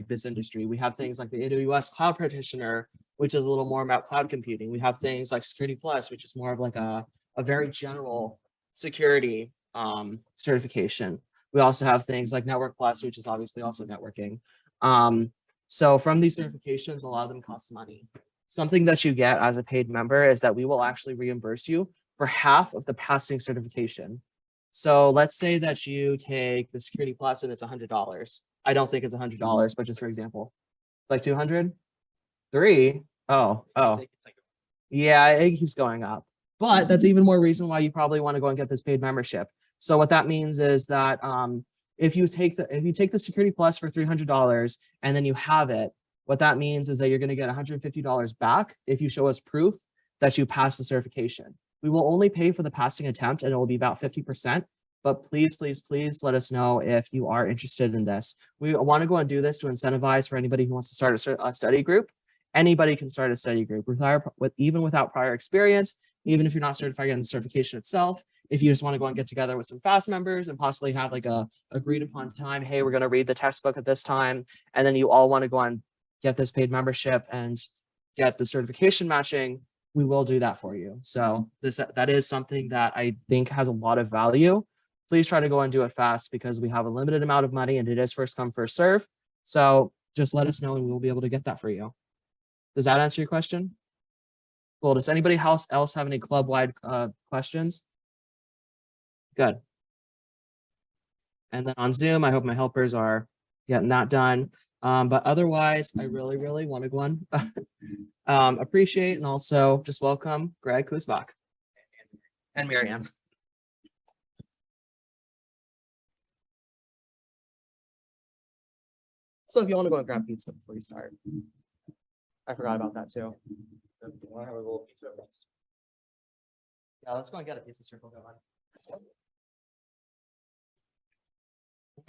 this industry. We have things like the AWS Cloud Practitioner, which is a little more about cloud computing. We have things like Security Plus, which is more of like a very general security certification. We also have things like Network Plus, which is obviously also networking. So from these certifications, a lot of them cost money. Something that you get as a paid member is that we will actually reimburse you for half of the passing certification. So let's say that you take the Security Plus and it's $100. I don't think it's $100, but just for example, it's like 200, 3. Oh. Yeah, it keeps going up. But that's even more reason why you probably want to go and get this paid membership. So what that means is that if you take the Security Plus for $300 and then you have it, what that means is that you're going to get $150 back if you show us proof that you passed the certification. We will only pay for the passing attempt and it will be about 50%. But please, please, please let us know if you are interested in this. We want to go and do this to incentivize for anybody who wants to start a study group. Anybody can start a study group even without prior experience, even if you're not certified in the certification itself. If you just want to go and get together with some fast members and possibly have like a agreed upon time, hey, we're going to read the textbook at this time, and then you all want to go and get this paid membership and get the certification matching, we will do that for you. So that is something that I think has a lot of value. Please try to go and do it fast because we have a limited amount of money and it is first come, first serve. So just let us know and we'll be able to get that for you. Does that answer your question? Cool. Does anybody else have any club-wide questions? Good. And then on Zoom, I hope my helpers are getting that done. But otherwise, I really, really want to go on appreciate and also just welcome Greg Kutzbach and Miriam. So if you want to go and grab pizza before you start. I forgot about that too. You want to have a little pizza? Yeah, let's go and get a pizza circle going.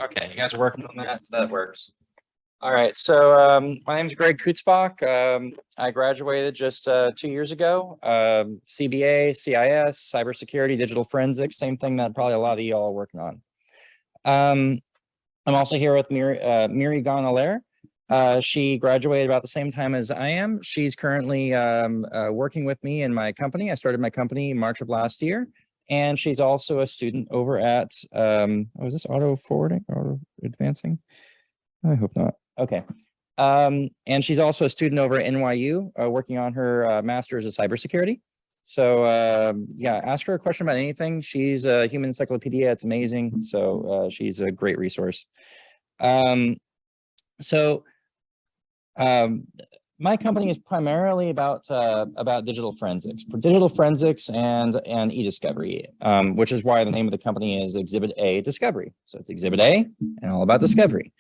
Okay, you guys are working on that, so that works. All right, so my name is Greg Kutzbach. I graduated just 2 years ago. CBA, CIS, cybersecurity, digital forensics, same thing that probably a lot of you all are working on. I'm also here with Miri Gonalaire. She graduated about the same time as I am. She's currently working with me in my company. I started my company in March of last year. And she's also a student over at, is this auto forwarding, auto advancing? I hope not. Okay. And she's also a student over at NYU working on her master's of cybersecurity. So yeah, ask her a question about anything. She's a human encyclopedia. It's amazing. So she's a great resource. My company is primarily about digital forensics and e-discovery, which is why the name of the company is Exhibit A Discovery. So it's Exhibit A and all about discovery.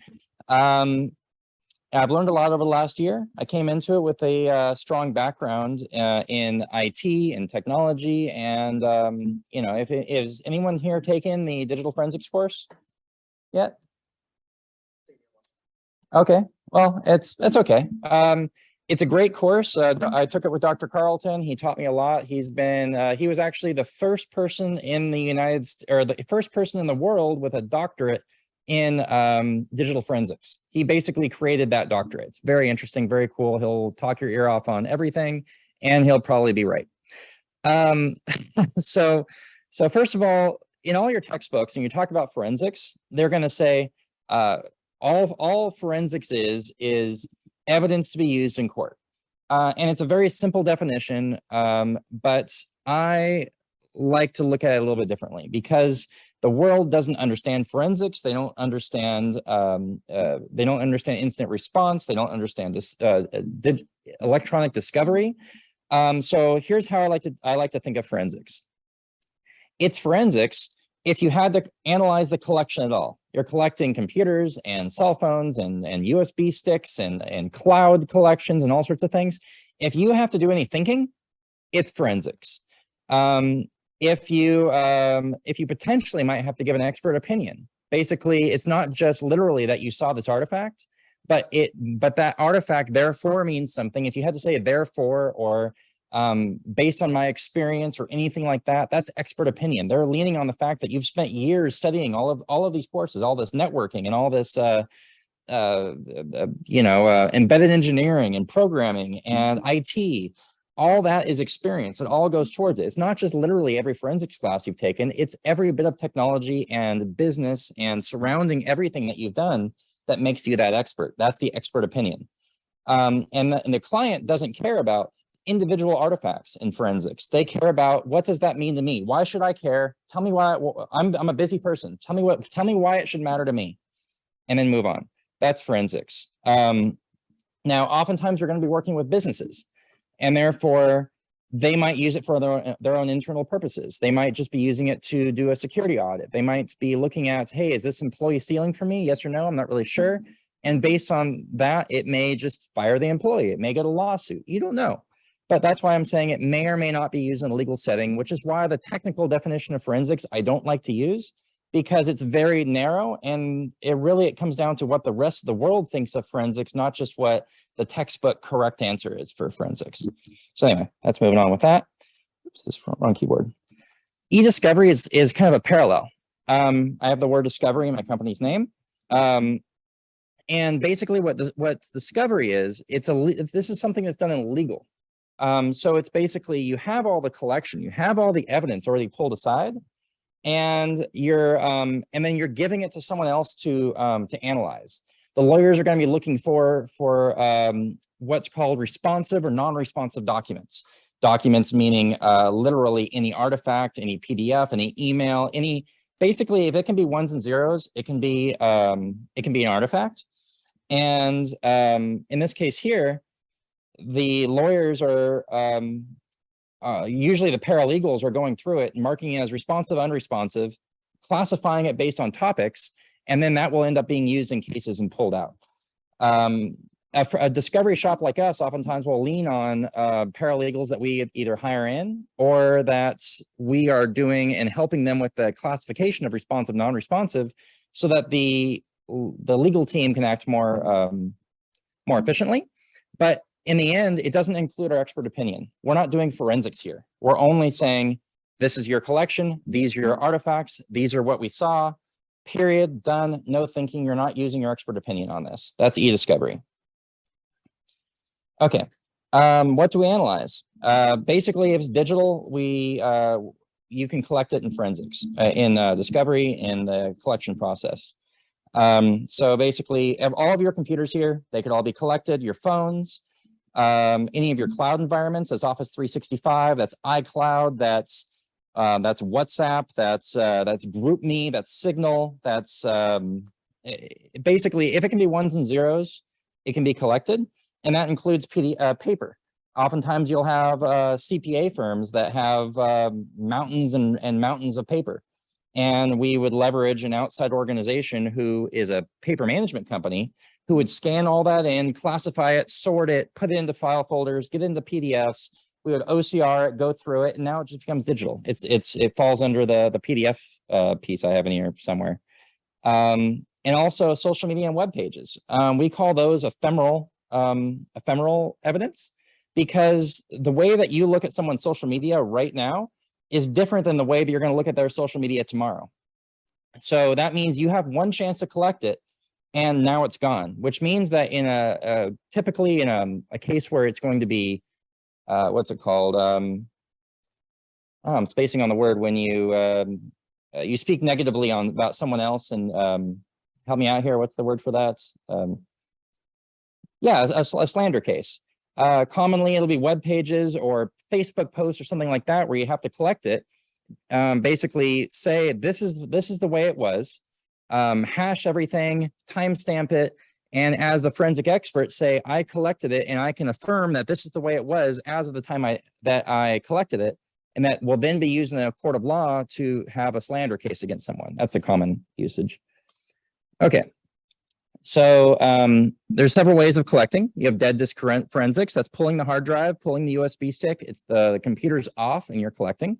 I've learned a lot over the last year. I came into it with a strong background in IT and technology. And, you know, is anyone here taking the digital forensics course yet? Okay, well, it's okay. It's a great course. I took it with Dr. Carlton. He taught me a lot. He was actually the first person in the first person in the world with a doctorate in digital forensics. He basically created that doctorate. It's very interesting, very cool. He'll talk your ear off on everything, and he'll probably be right. So first of all, in all your textbooks, when you talk about forensics, they're going to say all forensics is evidence to be used in court. And it's a very simple definition, but I like to look at it a little bit differently because the world doesn't understand forensics. They don't understand incident response. They don't understand this electronic discovery. So here's how I like to think of forensics. It's forensics if you had to analyze the collection at all. You're collecting computers and cell phones and USB sticks and cloud collections and all sorts of things. If you have to do any thinking, it's forensics. If you potentially might have to give an expert opinion, basically, it's not just literally that you saw this artifact, but that artifact therefore means something. If you had to say therefore or based on my experience or anything like that, that's expert opinion. They're leaning on the fact that you've spent years studying all of these courses, all this networking and all this embedded engineering and programming and IT. All that is experience. It all goes towards it. It's not just literally every forensics class you've taken. It's every bit of technology and business and surrounding everything that you've done that makes you that expert. That's the expert opinion. And the client doesn't care about individual artifacts in forensics. They care about, what does that mean to me? Why should I care? Tell me why. I'm a busy person. Tell me why it should matter to me, and then move on. That's forensics. Now, oftentimes you're going to be working with businesses, and therefore they might use it for their own internal purposes. They might just be using it to do a security audit. They might be looking at, hey, is this employee stealing from me? Yes or no? I'm not really sure. And based on that, it may just fire the employee. It may get a lawsuit. You don't know. But that's why I'm saying it may or may not be used in a legal setting, which is why the technical definition of forensics I don't like to use, because it's very narrow, and it comes down to what the rest of the world thinks of forensics, not just what the textbook correct answer is for forensics. So anyway, that's moving on with that. Oops, this is wrong keyboard. E-discovery is kind of a parallel. I have the word discovery in my company's name. And basically what discovery is, this is something that's done in legal. So it's basically, you have all the collection, you have all the evidence already pulled aside, and then you're giving it to someone else to analyze. The lawyers are going to be looking for what's called responsive or non-responsive documents. Documents meaning literally any artifact, any PDF, any email, basically, if it can be ones and zeros, it can be an artifact. And in this case here, the lawyers are usually the paralegals are going through it and marking it as responsive, unresponsive, classifying it based on topics, and then that will end up being used in cases and pulled out. A discovery shop like us oftentimes will lean on paralegals that we either hire in or that we are doing and helping them with the classification of responsive, non-responsive, so that the legal team can act more efficiently. But in the end, it doesn't include our expert opinion. We're not doing forensics here. We're only saying, this is your collection, these are your artifacts, these are what we saw, period, done, no thinking. You're not using your expert opinion on this. That's e-discovery. Okay, what do we analyze? Basically, if it's digital, you can collect it in forensics, in discovery, in the collection process. So basically, all of your computers here, they could all be collected, your phones, any of your cloud environments, that's Office 365, that's iCloud, that's WhatsApp, that's GroupMe, that's Signal, that's basically, if it can be ones and zeros, it can be collected, and that includes paper. Oftentimes you'll have CPA firms that have mountains and mountains of paper. And we would leverage an outside organization who is a paper management company who would scan all that in, classify it, sort it, put it into file folders, get into PDFs. We would OCR it, go through it, and now it just becomes digital. It falls under the PDF piece I have in here somewhere. And also social media and web pages. We call those ephemeral evidence, because the way that you look at someone's social media right now is different than the way that you're going to look at their social media tomorrow. So that means you have one chance to collect it, and now it's gone, which means that in typically in a case where it's going to be, what's it called? I'm spacing on the word when you speak negatively about someone else, and help me out here. What's the word for that? Yeah, a slander case. Commonly, it'll be web pages or Facebook posts or something like that, where you have to collect it. Basically, say this is the way it was. Hash everything, timestamp it, and as the forensic expert, say I collected it, and I can affirm that this is the way it was as of the time that I collected it, and that will then be used in a court of law to have a slander case against someone. That's a common usage. Okay. So there's several ways of collecting. You have dead disk forensics. That's pulling the hard drive, pulling the USB stick. It's the computer's off and you're collecting.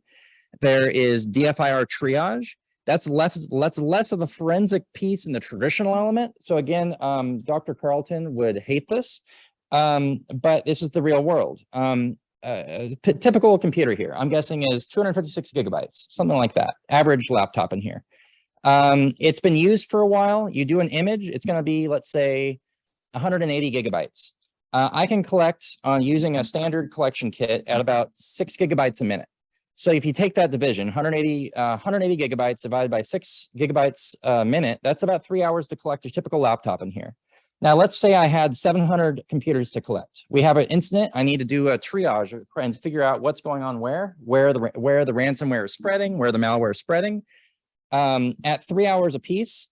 There is DFIR triage. That's less of a forensic piece in the traditional element. So again, Dr. Carlton would hate this, but this is the real world. Typical computer here, I'm guessing, is 256 gigabytes, something like that. Average laptop in here. It's been used for a while. You do an image, it's going to be, let's say, 180 gigabytes. I can collect on using a standard collection kit at about 6 gigabytes a minute. So if you take that division, 180 gigabytes divided by 6 gigabytes a minute, that's about 3 hours to collect a typical laptop in here. Now, let's say I had 700 computers to collect. We have an incident. I need to do a triage and figure out what's going on where the ransomware is spreading, where the malware is spreading. At 3 hours a piece,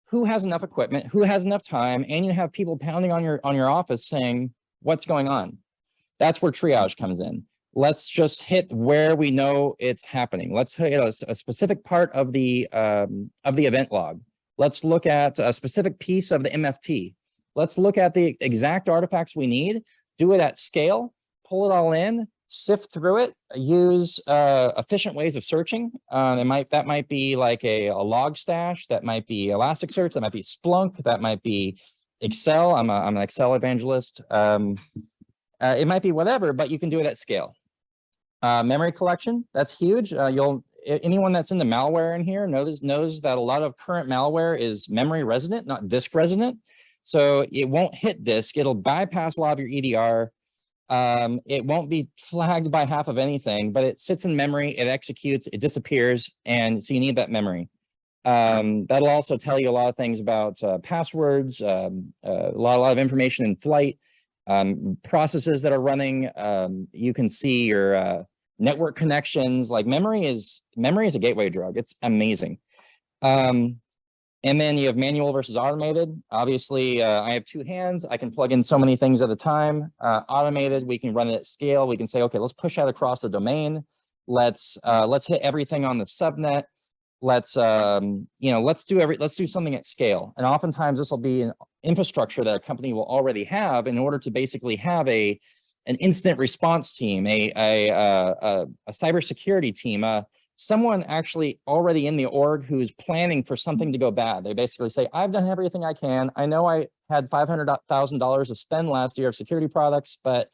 who has enough equipment, who has enough time, and you have people pounding on your office saying, what's going on? That's where triage comes in. Let's just hit where we know it's happening. Let's hit a specific part of the event log. Let's look at a specific piece of the MFT. Let's look at the exact artifacts we need, do it at scale, pull it all in, sift through it, use efficient ways of searching. That might be like a log stash, that might be Elasticsearch, that might be Splunk, that might be Excel. I'm an Excel evangelist. It might be whatever, but you can do it at scale. Memory collection, that's huge. Anyone that's into malware in here knows that a lot of current malware is memory resident, not disk resident. So it won't hit disk. It'll bypass a lot of your EDR. It won't be flagged by half of anything, but it sits in memory, it executes, it disappears, and so you need that memory. That'll also tell you a lot of things about passwords, a lot of information in flight, processes that are running. You can see your network connections. Like memory is a gateway drug. It's amazing. And then you have manual versus automated. Obviously, I have 2 hands. I can plug in so many things at a time. Automated, we can run it at scale. We can say, okay, let's push that across the domain. Let's hit everything on the subnet. Let's do something at scale. And oftentimes this will be an infrastructure that a company will already have in order to basically have an incident response team, a cybersecurity team, someone actually already in the org who's planning for something to go bad. They basically say, I've done everything I can. I know I had $500,000 of spend last year of security products, but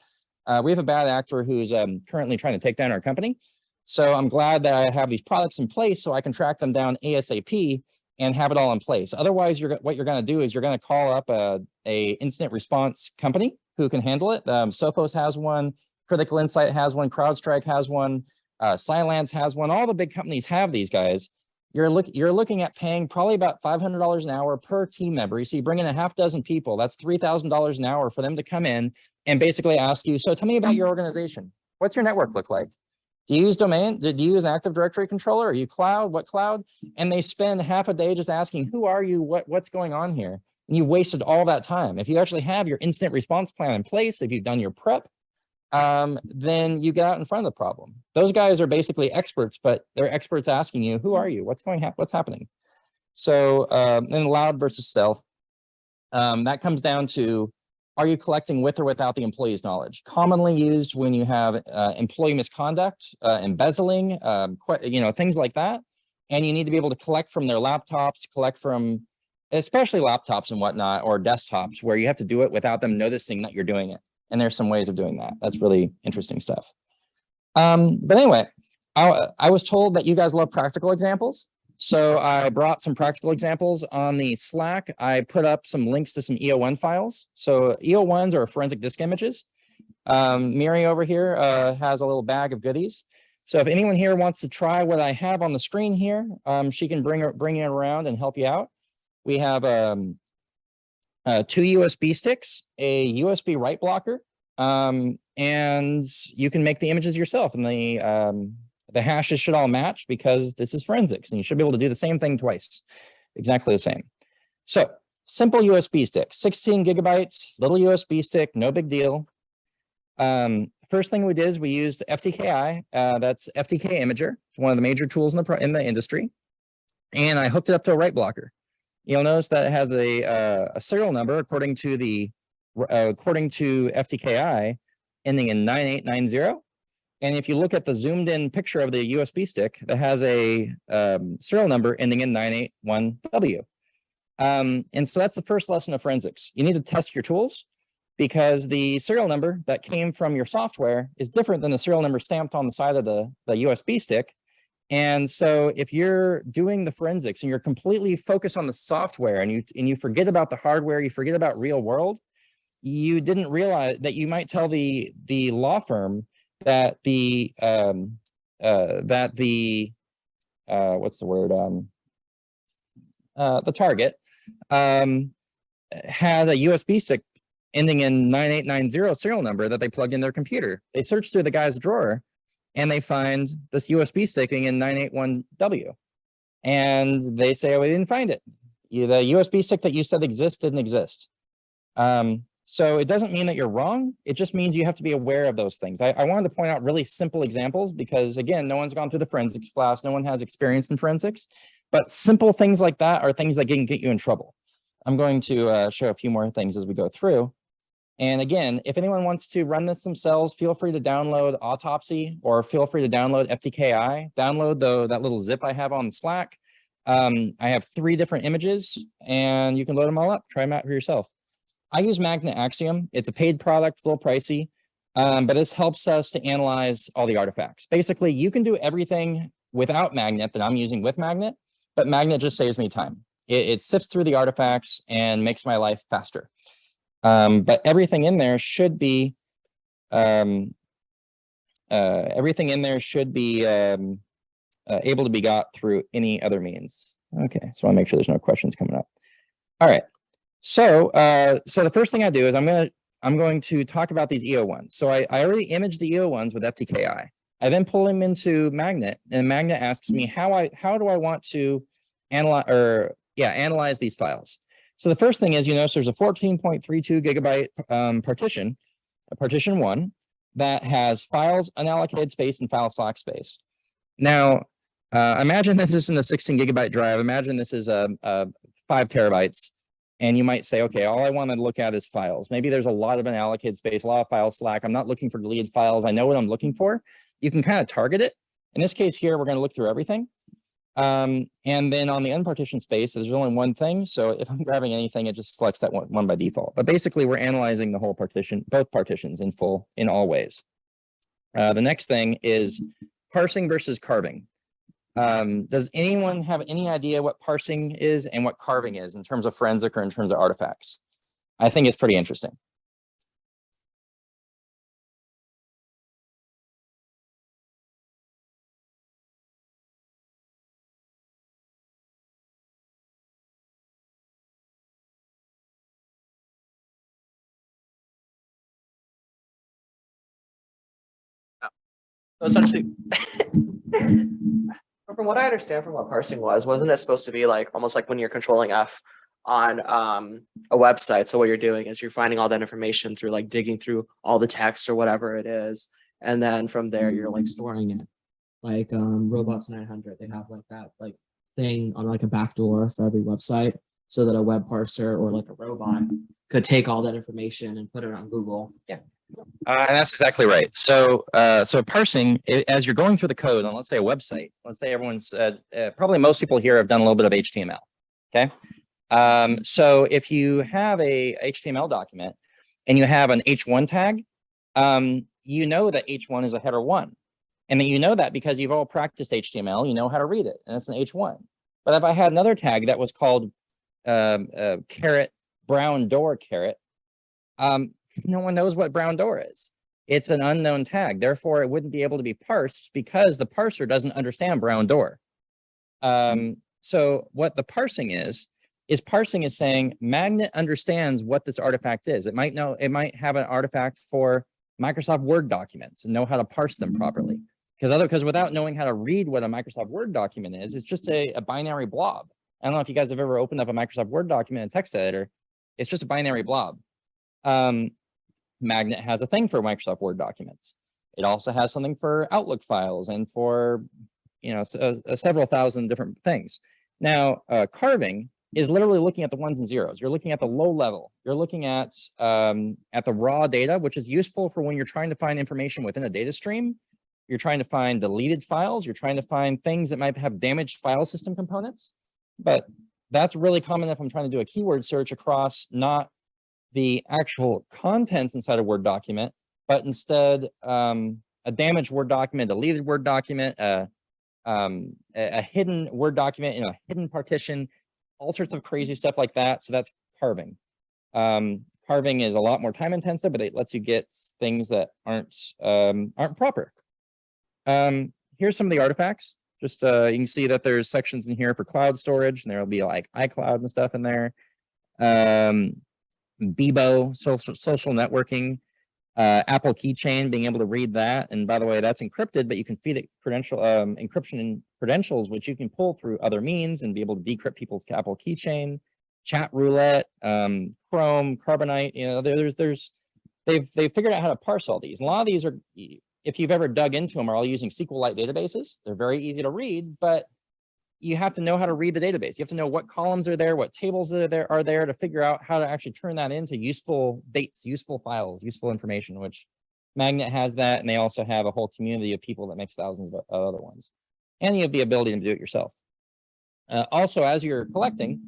we have a bad actor who's currently trying to take down our company. So I'm glad that I have these products in place so I can track them down ASAP and have it all in place. Otherwise, what you're going to do is you're going to call up a incident response company who can handle it. Sophos has one, Critical Insight has one, CrowdStrike has one, Cylance has one. All the big companies have these guys. You're looking at paying probably about $500 an hour per team member. So you bring in a half dozen people, that's $3,000 an hour for them to come in and basically ask you, so tell me about your organization. What's your network look like? Do you use domain? Do you use an Active Directory controller? Are you cloud? What cloud? And they spend half a day just asking, who are you? What's going on here? And you've wasted all that time. If you actually have your incident response plan in place, if you've done your prep, then you get out in front of the problem. Those guys are basically experts, but they're experts asking you, who are you? What's happening? So then loud versus stealth. That comes down to, are you collecting with or without the employee's knowledge? Commonly used when you have employee misconduct, embezzling, things like that. And you need to be able to collect from their laptops, collect from especially laptops and whatnot, or desktops, where you have to do it without them noticing that you're doing it. And there's some ways of doing that. That's really interesting stuff. But anyway, I was told that you guys love practical examples. So I brought some practical examples on the Slack. I put up some links to some EO1 files. So EO1s are forensic disk images. Miri over here has a little bag of goodies. So if anyone here wants to try what I have on the screen here, she can bring it around and help you out. We have 2 USB sticks, a USB write blocker, and you can make the images yourself. And the hashes should all match because this is forensics, and you should be able to do the same thing twice, exactly the same. So simple USB stick, 16 gigabytes, little USB stick, no big deal. First thing we did is we used FTKI, that's FTK Imager, one of the major tools in the industry, and I hooked it up to a write blocker. You'll notice that it has a serial number according to FTKI, ending in 9890. And if you look at the zoomed in picture of the USB stick, that has a serial number ending in 981W. And so that's the first lesson of forensics. You need to test your tools because the serial number that came from your software is different than the serial number stamped on the side of the USB stick. And so if you're doing the forensics and you're completely focused on the software and you forget about the hardware, you forget about real world, you didn't realize that you might tell the law firm that what's the word, the target had a USB stick ending in 9890 serial number that they plugged in their computer. They search through the guy's drawer and they find this USB sticking in 981W. And they say, oh, we didn't find it. The USB stick that you said exists didn't exist. So it doesn't mean that you're wrong. It just means you have to be aware of those things. I wanted to point out really simple examples because, again, no one's gone through the forensics class. No one has experience in forensics. But simple things like that are things that can get you in trouble. I'm going to show a few more things as we go through. And again, if anyone wants to run this themselves, feel free to download Autopsy or feel free to download FTKI. Download that little zip I have on Slack. I have 3 different images and you can load them all up. Try them out for yourself. I use Magnet Axiom. It's a paid product, a little pricey, but this helps us to analyze all the artifacts. Basically, you can do everything without Magnet that I'm using with Magnet, but Magnet just saves me time. It sifts through the artifacts and makes my life faster. But everything in there should be able to be got through any other means. Okay, so I want to make sure there's no questions coming up. All right. So the first thing I do is I'm going to talk about these EO1s. So I already imaged the EO1s with FTKI. I then pull them into Magnet, and Magnet asks me how do I want to analyze these files. So the first thing is, you notice there's a 14.32 gigabyte partition, partition 1, that has files, unallocated space, and file slack space. Now, imagine this is in a 16 gigabyte drive. Imagine this is 5 terabytes. And you might say, okay, all I want to look at is files. Maybe there's a lot of unallocated space, a lot of file slack. I'm not looking for deleted files. I know what I'm looking for. You can kind of target it. In this case here, we're going to look through everything. And then on the unpartitioned space, there's only one thing. So if I'm grabbing anything, it just selects that one by default. But basically, we're analyzing the whole partition, both partitions in full, in all ways. The next thing is parsing versus carving. Does anyone have any idea what parsing is and what carving is in terms of forensic or in terms of artifacts? I think it's pretty interesting. So essentially, from what I understand from what parsing was, wasn't it supposed to be like almost like when you're controlling F on a website? So what you're doing is you're finding all that information through like digging through all the text or whatever it is, and then from there you're like storing it. Like Robots 900, they have like that like thing on like a backdoor for every website, so that a web parser or like a robot could take all that information and put it on Google. Yeah. And that's exactly right. So, parsing, as you're going through the code on, let's say, a website, let's say everyone's, probably most people here have done a little bit of HTML, okay? So if you have a HTML document and you have an H1 tag, you know that H1 is a header 1. And then you know that because you've all practiced HTML, you know how to read it, and it's an H1. But if I had another tag that was called caret brown door caret, no one knows what brown door is. It's an unknown tag. Therefore, it wouldn't be able to be parsed because the parser doesn't understand brown door. So what the parsing is parsing is saying Magnet understands what this artifact is. It might have an artifact for Microsoft Word documents and know how to parse them properly. Because without knowing how to read what a Microsoft Word document is, it's just a binary blob. I don't know if you guys have ever opened up a Microsoft Word document in text editor. It's just a binary blob. Magnet has a thing for Microsoft Word documents. It also has something for Outlook files and for, several thousand different things. Now, carving is literally looking at the ones and zeros. You're looking at the low level. You're looking at the raw data, which is useful for when you're trying to find information within a data stream. You're trying to find deleted files. You're trying to find things that might have damaged file system components. But that's really common if I'm trying to do a keyword search across not the actual contents inside a Word document, but instead a damaged Word document, a deleted Word document, a hidden Word document in a hidden partition, all sorts of crazy stuff like that. So that's carving. Carving is a lot more time intensive, but it lets you get things that aren't proper. Here's some of the artifacts. Just you can see that there's sections in here for cloud storage, and there'll be like iCloud and stuff in there. Bebo, social networking, Apple Keychain, being able to read that. And by the way, that's encrypted, but you can feed it encryption and credentials, which you can pull through other means and be able to decrypt people's Apple Keychain. Chat roulette, Chrome, Carbonite. You know, they've figured out how to parse all these. A lot of these are, if you've ever dug into them, are all using SQLite databases. They're very easy to read, but you have to know how to read the database. You have to know what columns are there, what tables are there to figure out how to actually turn that into useful dates, useful files, useful information, which Magnet has that. And they also have a whole community of people that makes thousands of other ones. And you have the ability to do it yourself. Also, as you're collecting,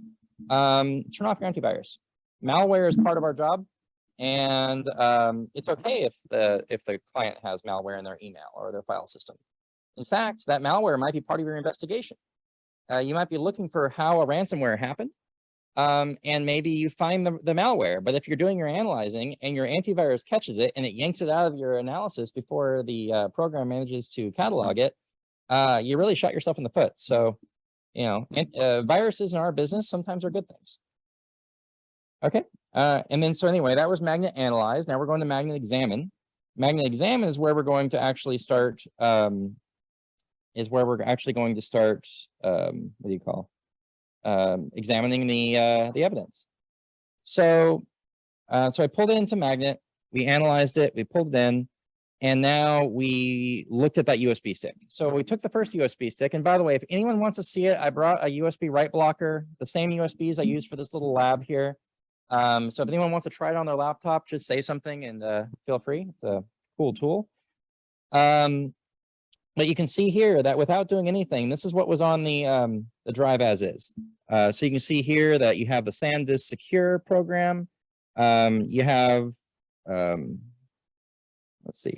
turn off your antivirus. Malware is part of our job. And it's okay if the client has malware in their email or their file system. In fact, that malware might be part of your investigation. You might be looking for how a ransomware happened, and maybe you find the malware. But if you're doing your analyzing and your antivirus catches it and it yanks it out of your analysis before the program manages to catalog it, you really shot yourself in the foot. So, you know, viruses in our business sometimes are good things. Okay. And then, so anyway, that was Magnet Analyze. Now we're going to Magnet Examine. Magnet Examine is where we're going to actually start, what do you call, examining the evidence. So I pulled it into Magnet, we analyzed it, we pulled it in, and now we looked at that USB stick. So we took the first USB stick, and by the way, if anyone wants to see it, I brought a USB write blocker, the same USBs I used for this little lab here. So if anyone wants to try it on their laptop, just say something and feel free. It's a cool tool. But you can see here that without doing anything, this is what was on the drive as is. So you can see here that you have the SanDisk Secure program. You have, let's see.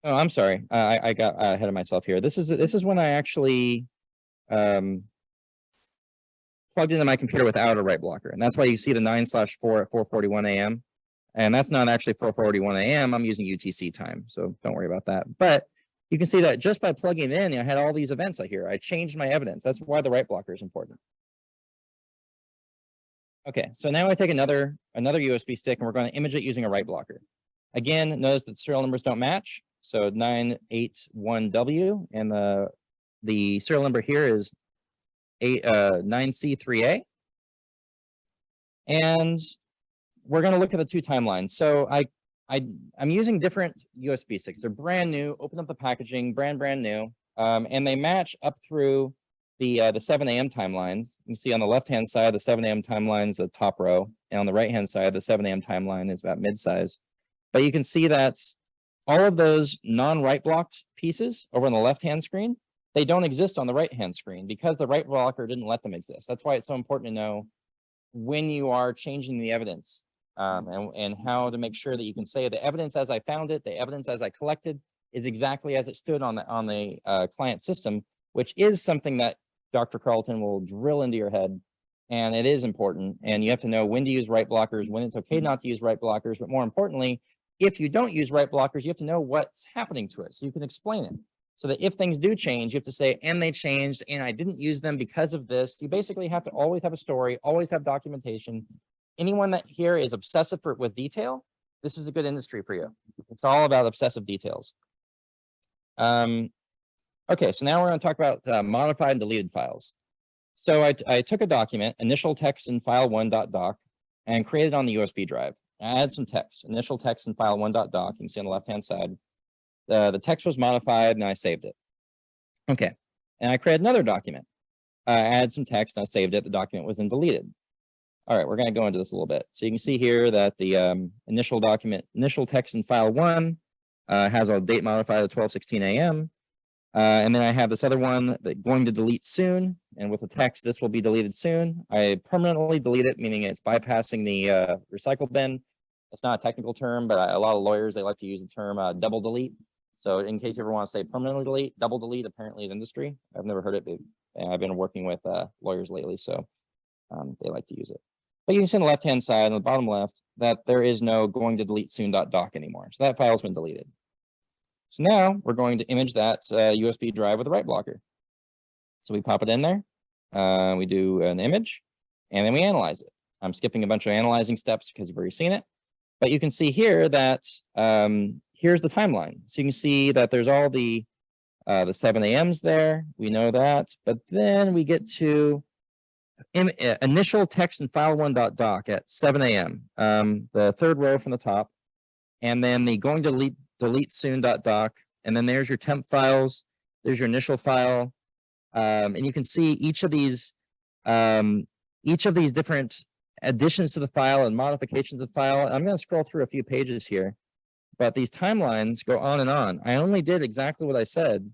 Oh, I'm sorry. I got ahead of myself here. This is when I actually plugged into my computer without a write blocker, and that's why you see the 9/4 at 4:41 a.m. And that's not actually 4:41 a.m. I'm using UTC time, so don't worry about that. But you can see that just by plugging it in, I had all these events out here. I changed my evidence. That's why the write blocker is important. Okay, so now I take another USB stick and we're going to image it using a write blocker. Again, notice that serial numbers don't match. So 981W, and the serial number here is 9C3A. And we're going to look at the two timelines. So I'm using different USB sticks. They're brand new. Open up the packaging, brand new, and they match up through the 7 a.m. timelines. You can see on the left-hand side, the 7 a.m. timeline is the top row, and on the right-hand side, the 7 a.m. timeline is about mid-size. But you can see that all of those non-write blocked pieces over on the left-hand screen, they don't exist on the right-hand screen because the write blocker didn't let them exist. That's why it's so important to know when you are changing the evidence. And how to make sure that you can say the evidence as I found it, the evidence as I collected is exactly as it stood on the client system, which is something that Dr. Carlton will drill into your head. And it is important. And you have to know when to use write blockers, when it's okay not to use write blockers. But more importantly, if you don't use write blockers, you have to know what's happening to it so you can explain it. So that if things do change, you have to say, and they changed, and I didn't use them because of this. You basically have to always have a story, always have documentation. Anyone that here is obsessive with detail, this is a good industry for you. It's all about obsessive details. Okay, so now we're going to talk about modified and deleted files. So I took a document, initial text in file1.doc, and created it on the USB drive. I added some text, initial text in file1.doc. You can see on the left-hand side. The text was modified, and I saved it. Okay, and I created another document. I added some text, and I saved it. The document was then deleted. All right, we're going to go into this a little bit. So you can see here that the initial text in file 1 has a date modified at 12:16 a.m. And then I have this other one that going to delete soon. And with the text, this will be deleted soon. I permanently delete it, meaning it's bypassing the recycle bin. It's not a technical term, but a lot of lawyers, they like to use the term double delete. So in case you ever want to say permanently delete, double delete apparently is industry. I've never heard it, but I've been working with lawyers lately, so they like to use it. But you can see on the left-hand side, on the bottom left, that there is no going to delete soon.doc anymore. So that file's been deleted. So now we're going to image that USB drive with a write blocker. So we pop it in there, we do an image, and then we analyze it. I'm skipping a bunch of analyzing steps because you've already seen it. But you can see here that here's the timeline. So you can see that there's all the 7 a.m.s there. We know that. But then we get to initial text and file1.doc at 7 a.m. The third row from the top. And then the going to delete soon.doc. And then there's your temp files. There's your initial file. And you can see each of these different additions to the file and modifications of the file. I'm going to scroll through a few pages here, but these timelines go on and on. I only did exactly what I said.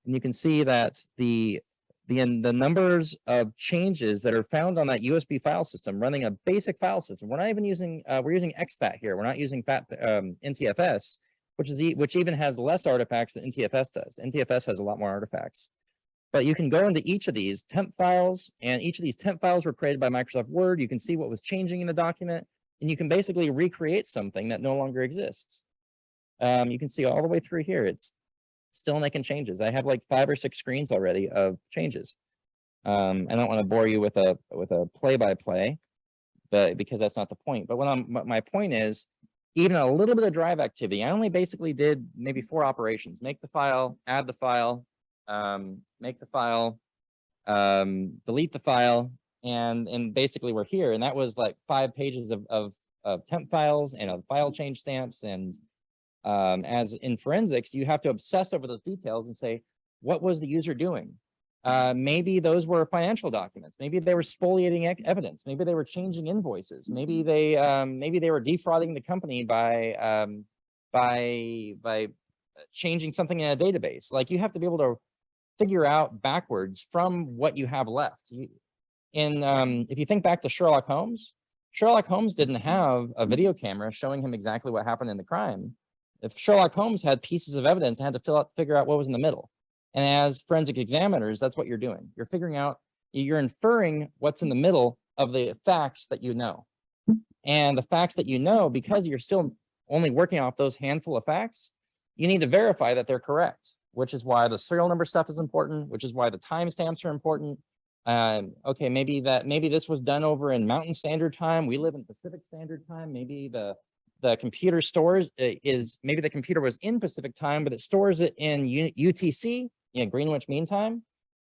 And you can see that the numbers of changes that are found on that USB file system running a basic file system. We're not even using, we're using exFAT here. We're not using NTFS, which even has less artifacts than NTFS does. NTFS has a lot more artifacts. But you can go into each of these temp files, and each of these temp files were created by Microsoft Word. You can see what was changing in the document, and you can basically recreate something that no longer exists. You can see all the way through here. It's still making changes. I have like 5 or 6 screens already of changes. I don't want to bore you with a play-by-play, but because that's not the point. But my point is, even a little bit of drive activity. I only basically did maybe 4 operations: make the file, add the file, make the file, delete the file, and basically we're here. And that was like 5 pages of temp files and of file change stamps. And as in forensics, you have to obsess over those details and say, what was the user doing? Maybe those were financial documents. Maybe they were spoliating evidence. Maybe they were changing invoices. Maybe they were defrauding the company by changing something in a database. Like, you have to be able to figure out backwards from what you have left. If you think back to Sherlock Holmes didn't have a video camera showing him exactly what happened in the crime. If Sherlock Holmes had pieces of evidence and had to figure out what was in the middle. And as forensic examiners, that's what you're doing. You're figuring out, you're inferring what's in the middle of the facts that you know. And the facts that you know, because you're still only working off those handful of facts, you need to verify that they're correct, which is why the serial number stuff is important, which is why the timestamps are important. Okay, maybe this was done over in Mountain Standard Time. We live in Pacific Standard Time. Maybe the computer stores maybe the computer was in Pacific Time, but it stores it in UTC, Greenwich Mean Time.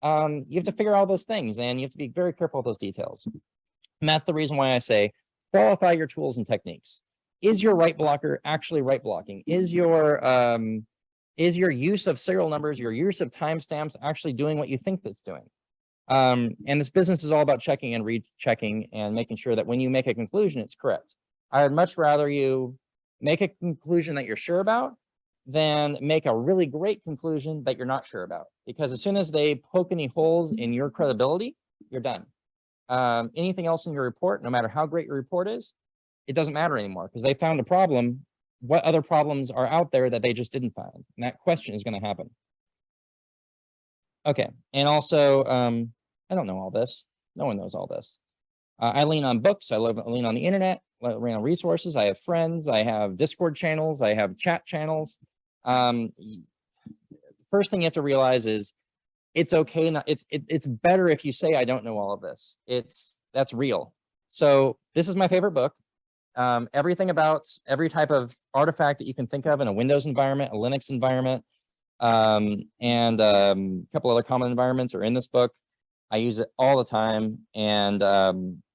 You have to figure all those things, and you have to be very careful with those details. And that's the reason why I say qualify your tools and techniques. Is your write blocker actually write blocking? Is your use of serial numbers, your use of timestamps actually doing what you think it's doing? And this business is all about checking and rechecking and making sure that when you make a conclusion, it's correct. I would much rather you make a conclusion that you're sure about than make a really great conclusion that you're not sure about. Because as soon as they poke any holes in your credibility, you're done. Anything else in your report, no matter how great your report is, it doesn't matter anymore, because they found a problem. What other problems are out there that they just didn't find? And that question is going to happen. Okay, and also, I don't know all this. No one knows all this. I lean on books. I lean on the internet. I lean on resources. I have friends. I have Discord channels. I have chat channels. First thing you have to realize is it's okay. It's better if you say, I don't know all of this. That's real. So this is my favorite book. Everything about every type of artifact that you can think of in a Windows environment, a Linux environment, and a couple other common environments are in this book. I use it all the time, and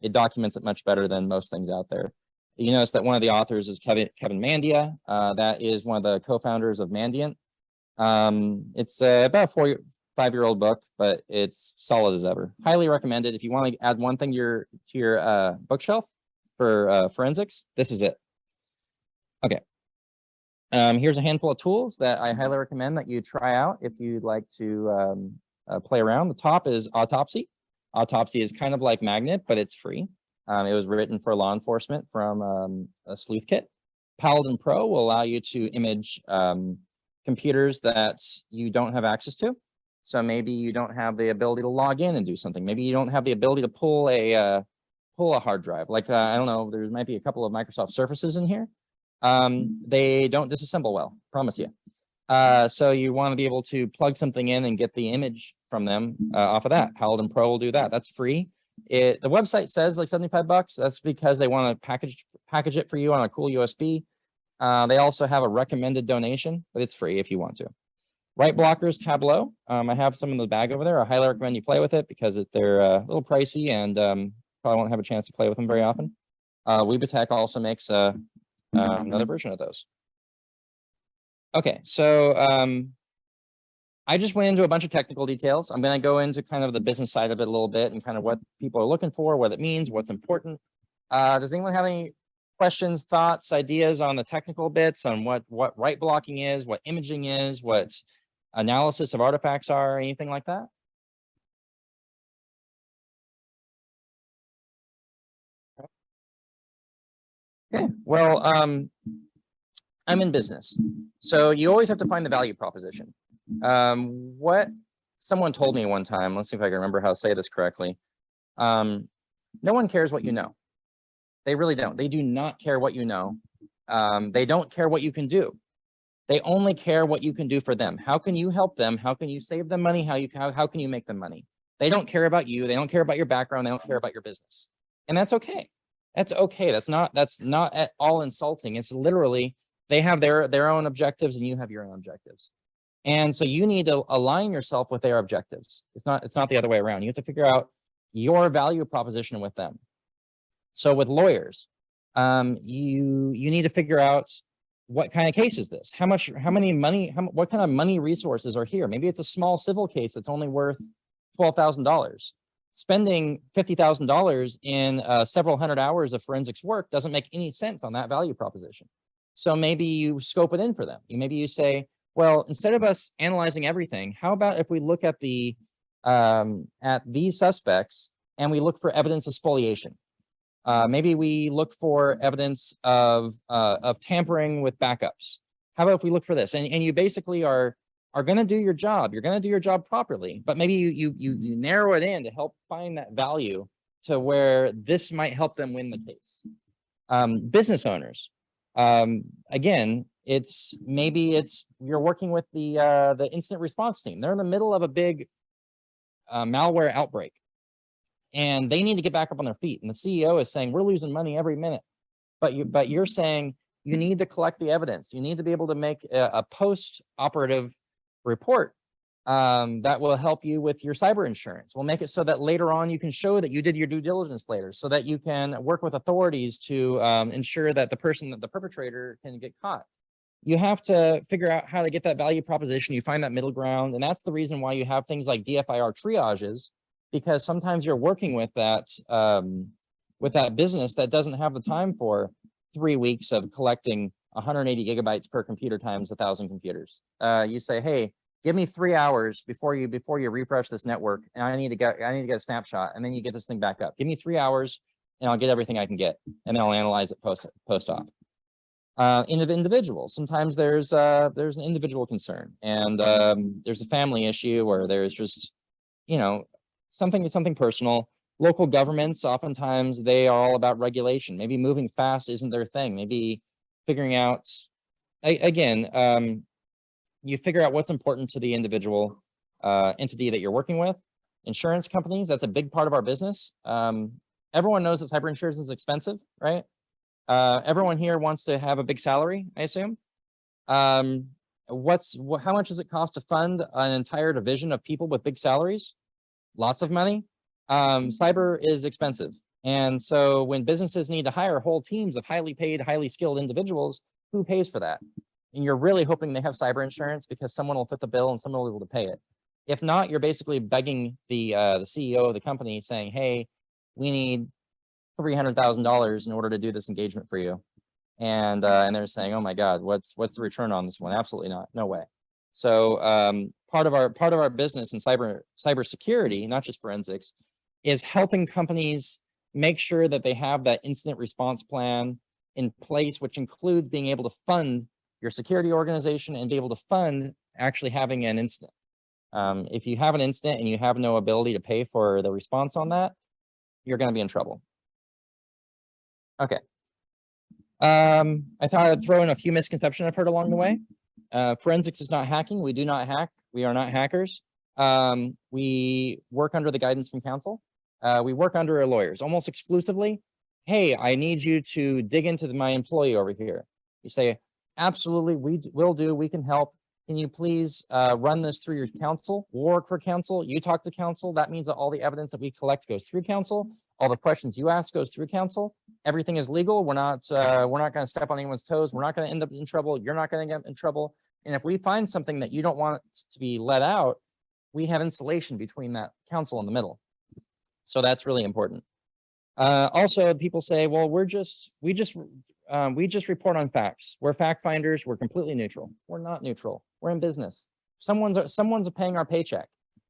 it documents it much better than most things out there. You notice that one of the authors is Kevin Mandia. That is one of the co-founders of Mandiant. It's about a 5-year-old book, but it's solid as ever. Highly recommended. If you want to add one thing to your bookshelf for forensics, this is it. Okay. Here's a handful of tools that I highly recommend that you try out if you'd like to play around. The top is Autopsy. Autopsy is kind of like Magnet, but it's free. It was written for law enforcement from a sleuth kit. Paladin Pro will allow you to image computers that you don't have access to. So maybe you don't have the ability to log in and do something. Maybe you don't have the ability to pull a hard drive. Like, I don't know, there might be a couple of Microsoft Surfaces in here. They don't disassemble well, promise you. So you want to be able to plug something in and get the image from them off of that. Paladin Pro will do that. That's free. The website says like $75. That's because they want to package it for you on a cool USB. They also have a recommended donation, but it's free if you want to. Right blockers, Tableau. I have some in the bag over there. I highly recommend you play with it because they're a little pricey and probably won't have a chance to play with them very often. Weebitech also makes another version of those. Okay, so I just went into a bunch of technical details. I'm going to go into kind of the business side of it a little bit and kind of what people are looking for, what it means, what's important. Does anyone have any questions, thoughts, ideas on the technical bits, on what right blocking is, what imaging is, what analysis of artifacts are, anything like that? Okay, well, I'm in business, so you always have to find the value proposition. What someone told me one time, let's see if I can remember how to say this correctly. No one cares what you know. They really don't. They do not care what you know. They don't care what you can do. They only care what you can do for them. How can you help them? How can you save them money? How can you make them money? They don't care about you. They don't care about your background. They don't care about your business. And that's okay. That's okay. That's not at all insulting. It's literally they have their own objectives and you have your own objectives. And so you need to align yourself with their objectives. It's not the other way around. You have to figure out your value proposition with them. So with lawyers, you need to figure out what kind of case is this? What kind of money resources are here? Maybe it's a small civil case that's only worth $12,000. Spending $50,000 in several hundred hours of forensics work doesn't make any sense on that value proposition. So maybe you scope it in for them. Maybe you say, well, instead of us analyzing everything, how about if we look at these suspects and we look for evidence of spoliation? Maybe we look for evidence of tampering with backups. How about if we look for this? And you basically are going to do your job. You're going to do your job properly, but maybe you narrow it in to help find that value to where this might help them win the case. Business owners, again, you're working with the incident response team. They're in the middle of a big malware outbreak. And they need to get back up on their feet. And the CEO is saying, we're losing money every minute. But you're saying you need to collect the evidence. You need to be able to make a post-operative report that will help you with your cyber insurance. We'll make it so that later on you can show that you did your due diligence later, so that you can work with authorities to ensure that the perpetrator can get caught. You have to figure out how to get that value proposition. You find that middle ground. And that's the reason why you have things like DFIR triages, because sometimes you're working with that business that doesn't have the time for 3 weeks of collecting 180 gigabytes per computer times 1,000 computers. You say, hey, give me 3 hours before you refresh this network, and I need to get a snapshot, and then you get this thing back up. Give me 3 hours, and I'll get everything I can get, and then I'll analyze it post-op. Individuals, sometimes there's an individual concern, and there's a family issue, or there's just something personal. Local governments, oftentimes they are all about regulation. Maybe moving fast isn't their thing. Maybe figuring out, again, you figure out what's important to the individual entity that you're working with. Insurance companies, that's a big part of our business. Everyone knows that cyber insurance is expensive, right? Everyone here wants to have a big salary, I assume. How much does it cost to fund an entire division of people with big salaries? Lots of money. Cyber is expensive. And so when businesses need to hire whole teams of highly paid, highly skilled individuals, who pays for that? And you're really hoping they have cyber insurance because someone will fit the bill and someone will be able to pay it. If not, you're basically begging the CEO of the company saying, hey, we need $300,000 in order to do this engagement for you. And they're saying, oh my God, what's the return on this one? Absolutely not. No way. So part of our business in cybersecurity, not just forensics, is helping companies make sure that they have that incident response plan in place, which includes being able to fund your security organization and be able to fund actually having an incident. If you have an incident and you have no ability to pay for the response on that, you're going to be in trouble. Okay. I thought I'd throw in a few misconceptions I've heard along the way. Forensics is not hacking. We do not hack. We are not hackers. We work under the guidance from counsel. We work under lawyers almost exclusively. Hey, I need you to dig into my employee over here. You say, absolutely, we will do. We can help. Can you please run this through your counsel? We'll work for counsel. You talk to counsel. That means that all the evidence that we collect goes through counsel. All the questions you ask goes through counsel. Everything is legal. We're not going to step on anyone's toes. We're not going to end up in trouble. You're not going to get in trouble. And if we find something that you don't want to be let out, we have insulation between that counsel in the middle. So that's really important. Also, people say, well, we just report on facts. We're fact finders. We're completely neutral. We're not neutral. We're in business. Someone's paying our paycheck.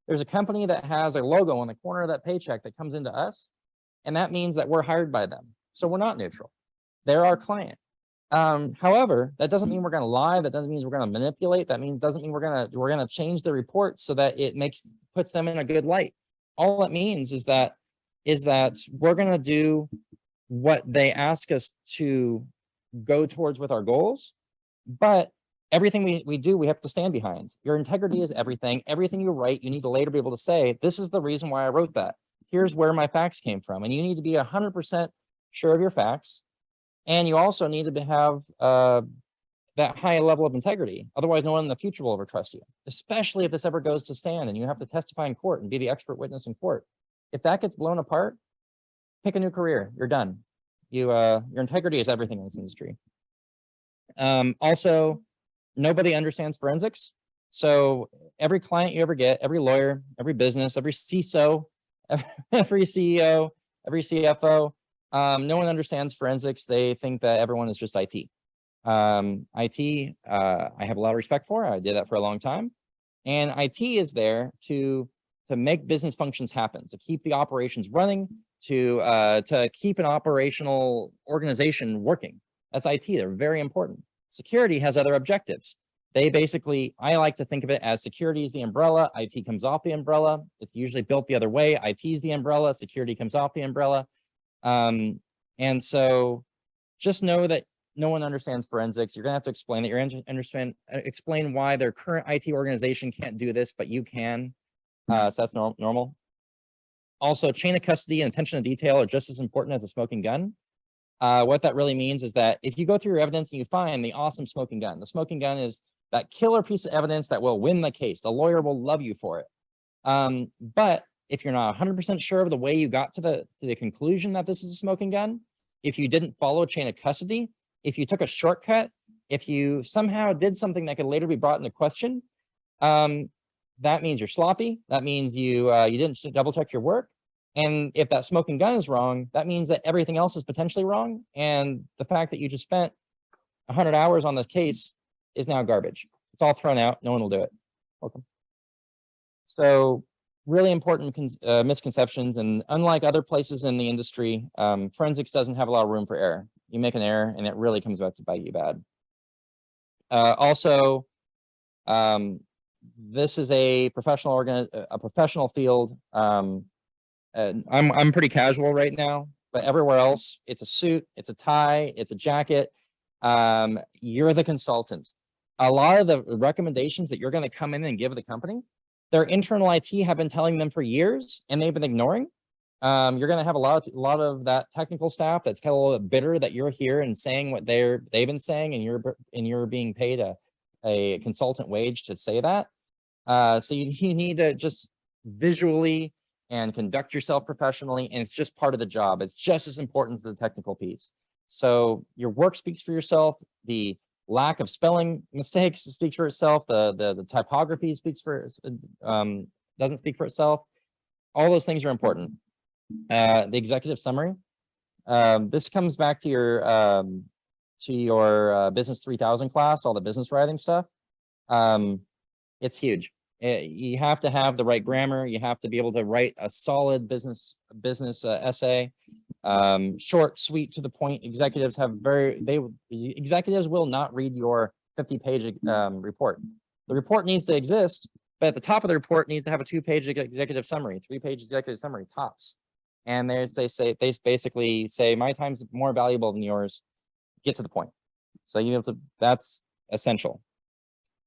There's a company that has a logo on the corner of that paycheck that comes into us, and that means that we're hired by them. So we're not neutral. They're our client. However, that doesn't mean we're going to lie. That doesn't mean we're going to manipulate. Doesn't mean we're going to change the report so that it puts them in a good light. All it means is that we're going to do what they ask us to go towards with our goals, but everything we do, we have to stand behind. Your integrity is everything. Everything you write, you need to later be able to say, this is the reason why I wrote that. Here's where my facts came from. And you need to be 100% sure of your facts. And you also need to have that high level of integrity. Otherwise, no one in the future will ever trust you, especially if this ever goes to stand and you have to testify in court and be the expert witness in court. If that gets blown apart, pick a new career. You're done. Your integrity is everything in this industry. Also, nobody understands forensics. So every client you ever get, every lawyer, every business, every CISO, every CEO, every CFO, no one understands forensics. They think that everyone is just IT. IT, I have a lot of respect for. I did that for a long time. And IT is there to make business functions happen, to keep the operations running, to keep an operational organization working. That's IT. They're very important. Security has other objectives. They basically, I like to think of it as security is the umbrella, IT comes off the umbrella. It's usually built the other way. IT is the umbrella, security comes off the umbrella. And so just know that no one understands forensics. You're gonna have to explain that. Explain why their current IT organization can't do this, but you can. So that's normal. Also, chain of custody and attention to detail are just as important as a smoking gun. What that really means is that if you go through your evidence and you find the awesome smoking gun, the smoking gun is that killer piece of evidence that will win the case. The lawyer will love you for it. But if you're not 100% sure of the way you got to the conclusion that this is a smoking gun, if you didn't follow chain of custody, if you took a shortcut, if you somehow did something that could later be brought into question, that means you're sloppy. That means you didn't double check your work. And if that smoking gun is wrong, that means that everything else is potentially wrong. And the fact that you just spent 100 hours on this case is now garbage. It's all thrown out. No one will do it. Welcome. So really important misconceptions. And unlike other places in the industry, forensics doesn't have a lot of room for error. You make an error and it really comes back to bite you bad. Also, this is a professional field. I'm pretty casual right now, but everywhere else, it's a suit, it's a tie, it's a jacket. You're the consultant. A lot of the recommendations that you're going to come in and give the company, their internal IT have been telling them for years, and they've been ignoring. You're going to have a lot of that technical staff that's kind of a little bit bitter that you're here and saying what they've been saying, and you're being paid a consultant wage to say that. So you need to just visually and conduct yourself professionally, and it's just part of the job. It's just as important as the technical piece. So your work speaks for yourself. The lack of spelling mistakes speaks for itself. The typography speaks for doesn't speak for itself. All those things are important. The executive summary. This comes back to your business 3000 class, all the business writing stuff. It's huge. You have to have the right grammar. You have to be able to write a solid business essay. Short, sweet, to the point. Executives will not read your 50-page report. The report needs to exist, but at the top of the report needs to have a 2-page executive summary, 3-page executive summary tops. And they basically say my time's more valuable than yours. Get to the point. So you have to, that's essential.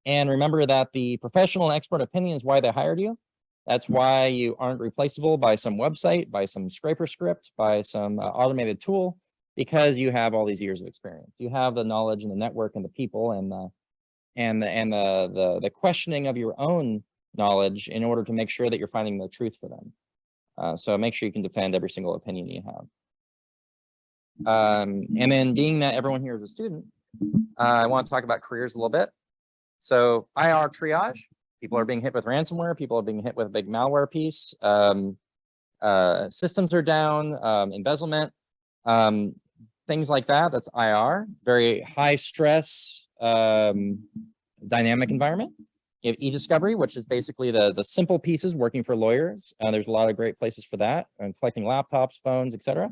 And remember that the professional and expert opinion is why they hired you. That's why you aren't replaceable by some website, by some scraper script, by some automated tool, because you have all these years of experience. You have the knowledge and the network and the people and the questioning of your own knowledge in order to make sure that you're finding the truth for them. So make sure you can defend every single opinion you have. And then being that everyone here is a student, I want to talk about careers a little bit. So IR triage, people are being hit with ransomware, people are being hit with a big malware piece, systems are down, embezzlement, things like that. That's IR, very high stress, dynamic environment. You have e-discovery, which is basically the simple pieces working for lawyers. There's a lot of great places for that, and collecting laptops, phones, etc.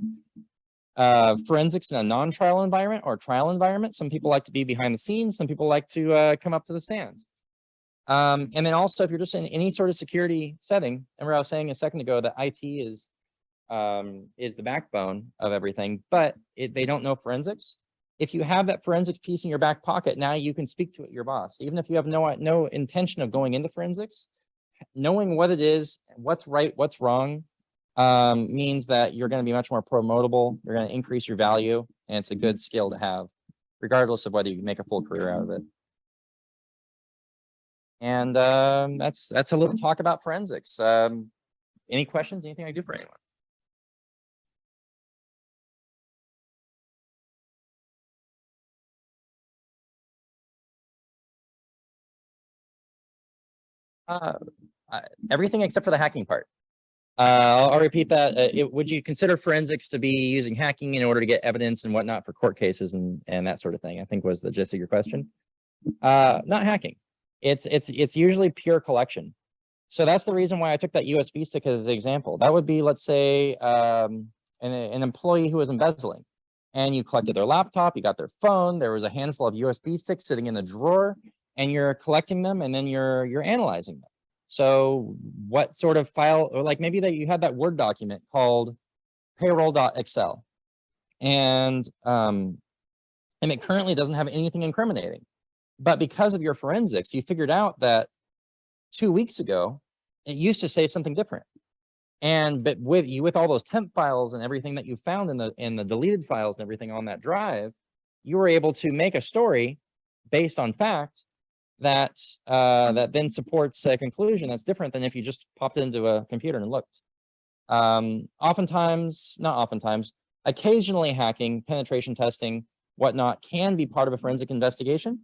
Forensics in a non-trial environment or trial environment. Some people like to be behind the scenes. Some people like to come up to the stand. And then also, if you're just in any sort of security setting, remember I was saying a second ago that IT is the backbone of everything, but they don't know forensics. If you have that forensics piece in your back pocket, now you can speak to it, your boss, even if you have no intention of going into forensics. Knowing what it is, what's right, what's wrong, means that you're going to be much more promotable. You're going to increase your value, and it's a good skill to have, regardless of whether you make a full career out of it. And that's a little talk about forensics. Any questions? Anything I can do for anyone? Everything except for the hacking part. I'll repeat that. Would you consider forensics to be using hacking in order to get evidence and whatnot for court cases and that sort of thing? I think was the gist of your question. Not hacking. It's usually pure collection. So that's the reason why I took that USB stick as an example. That would be, let's say, an employee who was embezzling, and you collected their laptop, you got their phone, there was a handful of USB sticks sitting in the drawer, and you're collecting them, and then you're analyzing them. So what sort of file, or like maybe that you had that Word document called payroll.excel, and it currently doesn't have anything incriminating. But because of your forensics, you figured out that 2 weeks ago, it used to say something different. But with all those temp files and everything that you found in the deleted files and everything on that drive, you were able to make a story based on fact that then supports a conclusion that's different than if you just popped into a computer and looked. Occasionally hacking, penetration testing, whatnot can be part of a forensic investigation.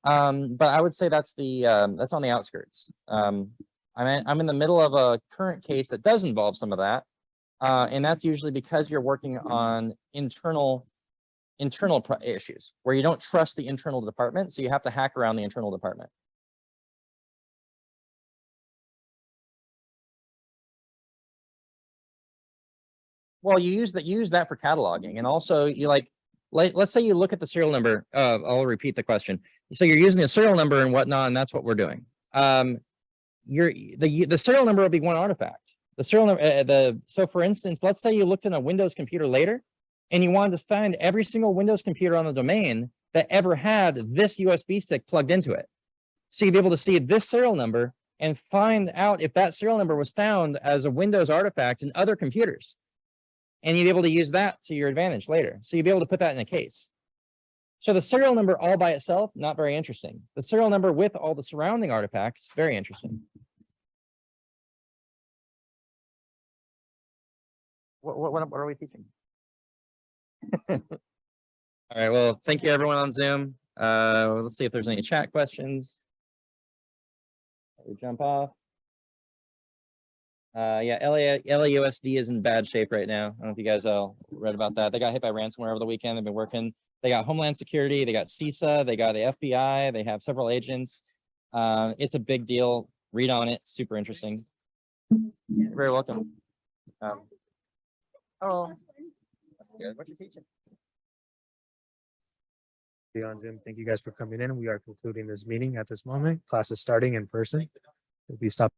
But I would say that's on the outskirts. I'm in the middle of a current case that does involve some of that. And that's usually because you're working on internal issues where you don't trust the internal department. So you have to hack around the internal department. Well, you use that for cataloging, and also let's say you look at the serial number. I'll repeat the question. So you're using a serial number and whatnot, and that's what we're doing. The serial number will be one artifact. The serial number, so for instance, let's say you looked in a Windows computer later, and you wanted to find every single Windows computer on the domain that ever had this USB stick plugged into it. So you'd be able to see this serial number and find out if that serial number was found as a Windows artifact in other computers. And you'd be able to use that to your advantage later. So you'd be able to put that in a case. So the serial number all by itself, not very interesting. The serial number with all the surrounding artifacts, very interesting. What are we teaching? All right, well, thank you everyone on Zoom. Let's see if there's any chat questions. We jump off. Yeah, LAUSD is in bad shape right now. I don't know if you guys all read about that. They got hit by ransomware over the weekend. They've been working. They got Homeland Security. They got CISA. They got the FBI. They have several agents. It's a big deal. Read on it. Super interesting. You're very welcome. Oh, that's good. What you teaching? Be on Zoom. Thank you guys for coming in. We are concluding this meeting at this moment. Class is starting in person. We'll be stopping.